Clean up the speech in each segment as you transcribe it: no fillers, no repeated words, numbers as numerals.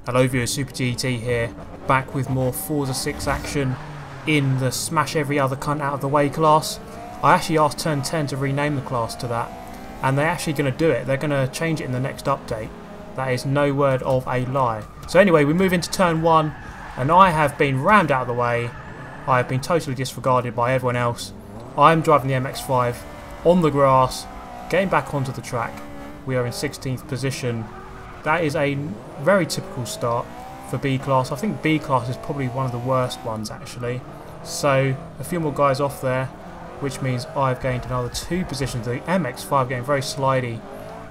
Hello viewers, Super GT here, back with more Forza 6 action in the smash every other cunt out of the way class. I actually asked Turn 10 to rename the class to that, and they're actually going to do it. They're going to change it in the next update. That is no word of a lie. So anyway, we move into Turn 1, and I have been rammed out of the way. I have been totally disregarded by everyone else. I'm driving the MX-5 on the grass, getting back onto the track. We are in 16th position. That is a very typical start for B class. I think B class is probably one of the worst ones actually. So a few more guys off there, which means I've gained another 2 positions. The MX-5 getting very slidey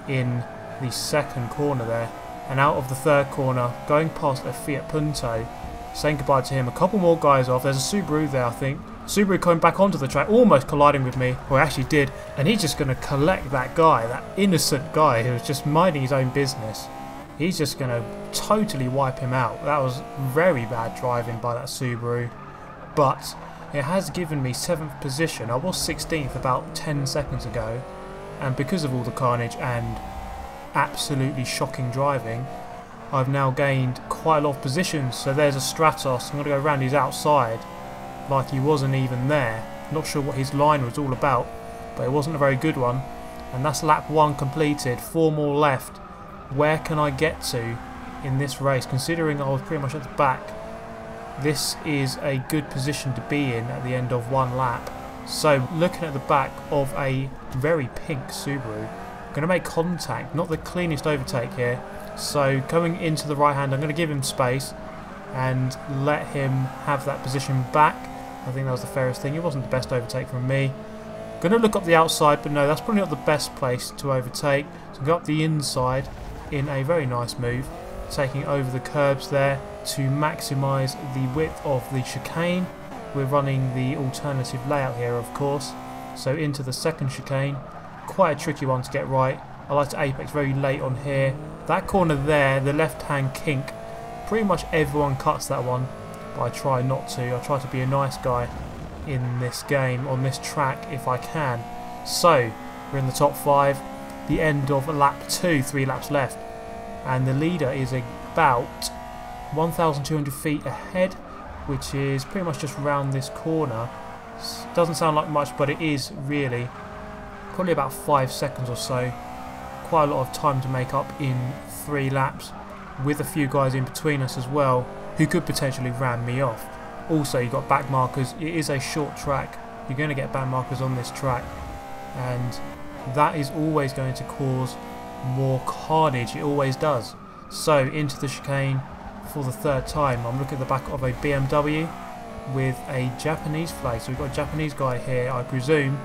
in the second corner there, and out of the third corner, going past a Fiat Punto, saying goodbye to him. A couple more guys off. There's a Subaru there, I think. Subaru coming back onto the track, almost colliding with me. Well, he actually did, and he's just going to collect that guy, that innocent guy who was just minding his own business. He's just going to totally wipe him out. That was very bad driving by that Subaru, but it has given me 7th position. I was 16th about 10 seconds ago, and because of all the carnage and absolutely shocking driving, I've now gained quite a lot of positions. So there's a Stratos. I'm going to go around his outside like he wasn't even there. Not sure what his line was all about, but it wasn't a very good one. And that's lap 1 completed. 4 more left. Where can I get to in this race? Considering I was pretty much at the back, this is a good position to be in at the end of 1 lap. So looking at the back of a very pink Subaru, I'm going to make contact. Not the cleanest overtake here. So coming into the right hand, I'm going to give him space and let him have that position back. I think that was the fairest thing. It wasn't the best overtake from me. Going to look up the outside, but no, that's probably not the best place to overtake. So go up the inside in a very nice move, taking over the curbs there to maximise the width of the chicane. We're running the alternative layout here, of course. So into the second chicane, quite a tricky one to get right. I like to apex very late on here. That corner there, the left hand kink, pretty much everyone cuts that one, but I try not to. I try to be a nice guy in this game, on this track if I can. So we're in the top 5, the end of lap 2, 3 laps left, and the leader is about 1,200 feet ahead, which is pretty much just round this corner. Doesn't sound like much, but it is really probably about 5 seconds or so. Quite a lot of time to make up in 3 laps, with a few guys in between us as well who could potentially ram me off. Also, you've got back markers. It is a short track. You're going to get back markers on this track, and that is always going to cause more carnage. It always does. So into the chicane for the 3rd time. I'm looking at the back of a BMW with a Japanese flag. So we've got a Japanese guy here, I presume,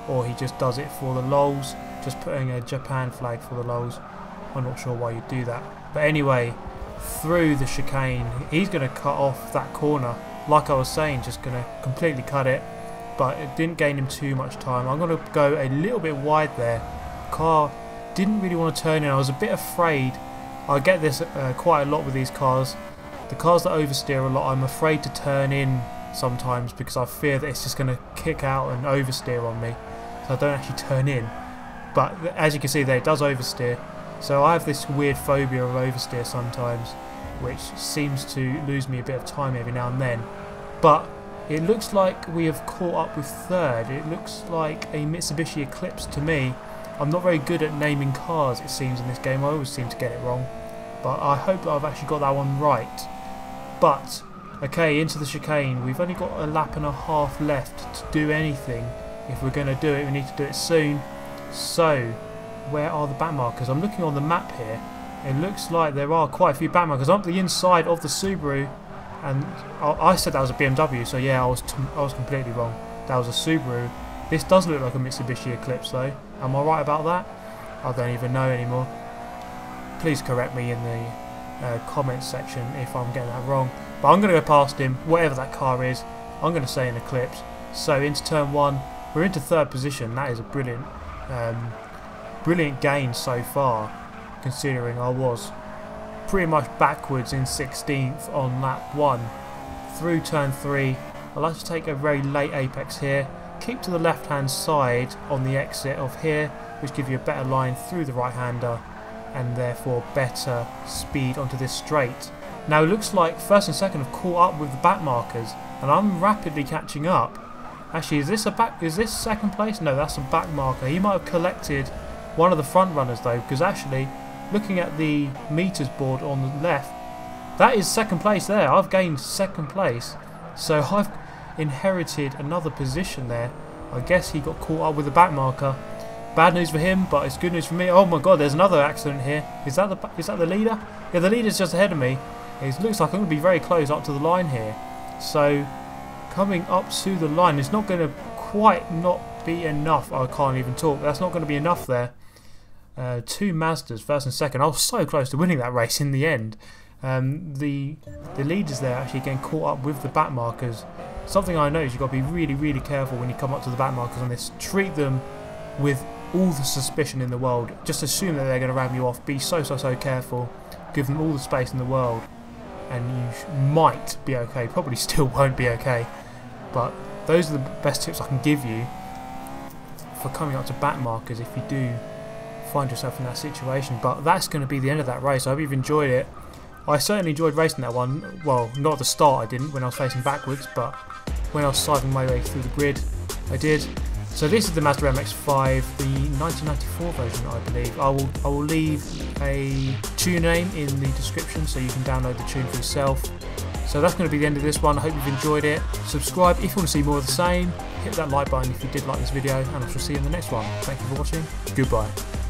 or he just does it for the lols, just putting a Japan flag for the lols. I'm not sure why you do that. But anyway, through the chicane, he's going to cut off that corner. Like I was saying, just going to completely cut it. But it didn't gain him too much time. I'm going to go a little bit wide there. Car didn't really want to turn in. I was a bit afraid. I get this quite a lot with these cars. The cars that oversteer a lot, I'm afraid to turn in sometimes because I fear that it's just going to kick out and oversteer on me. So I don't actually turn in. But as you can see there, it does oversteer. So I have this weird phobia of oversteer sometimes, which seems to lose me a bit of time every now and then. But it looks like we have caught up with 3rd. It looks like a Mitsubishi Eclipse to me. I'm not very good at naming cars, it seems, in this game. I always seem to get it wrong. But I hope that I've actually got that one right. But, okay, into the chicane. We've only got a lap and a half left to do anything. If we're going to do it, we need to do it soon. So, where are the back markers? I'm looking on the map here. It looks like there are quite a few back markers. I'm up the inside of the Subaru, and I said that was a BMW, so yeah, I was completely wrong. That was a Subaru. This does look like a Mitsubishi Eclipse though. Am I right about that? I don't even know anymore. Please correct me in the comments section if I'm getting that wrong. But I'm going to go past him, whatever that car is. I'm going to say an Eclipse. So into turn 1, we're into 3rd position. That is a brilliant gain so far, considering I was pretty much backwards in 16th on lap 1. Through turn 3, I like to take a very late apex here, keep to the left hand side on the exit of here, which gives you a better line through the right hander, and therefore better speed onto this straight. Now it looks like first and second have caught up with the back markers, and I'm rapidly catching up. Actually, is this second place? No, that's a back marker. He might have collected one of the front runners though, because actually, looking at the meters board on the left, that is second place there. I've gained second place, so I've inherited another position there. I guess he got caught up with the back marker. Bad news for him, but it's good news for me. Oh my god, there's another accident here. Is that the leader? Yeah, the leader's just ahead of me. It looks like I'm going to be very close up to the line here. So, coming up to the line, it's not going to quite not be enough. I can't even talk. That's not going to be enough there. Two Mazdas, first and second. I was so close to winning that race in the end. The leaders there actually getting caught up with the back markers. Something I know is you've got to be really, really careful when you come up to the back markers on this. Treat them with all the suspicion in the world. Just assume that they're going to ram you off. Be so careful. Give them all the space in the world, and you might be okay. Probably still won't be okay, but those are the best tips I can give you for coming up to back markers if you do find yourself in that situation. But that's going to be the end of that race. I hope you've enjoyed it. I certainly enjoyed racing that one. Well, not at the start I didn't, when I was facing backwards, but when I was cycling my way through the grid I did. So this is the Mazda MX-5, the 1994 version, I believe. I will leave a tune name in the description so you can download the tune for yourself. So that's going to be the end of this one. I hope you've enjoyed it. Subscribe if you want to see more of the same. Hit that like button if you did like this video, and I shall see you in the next one. Thank you for watching. Goodbye.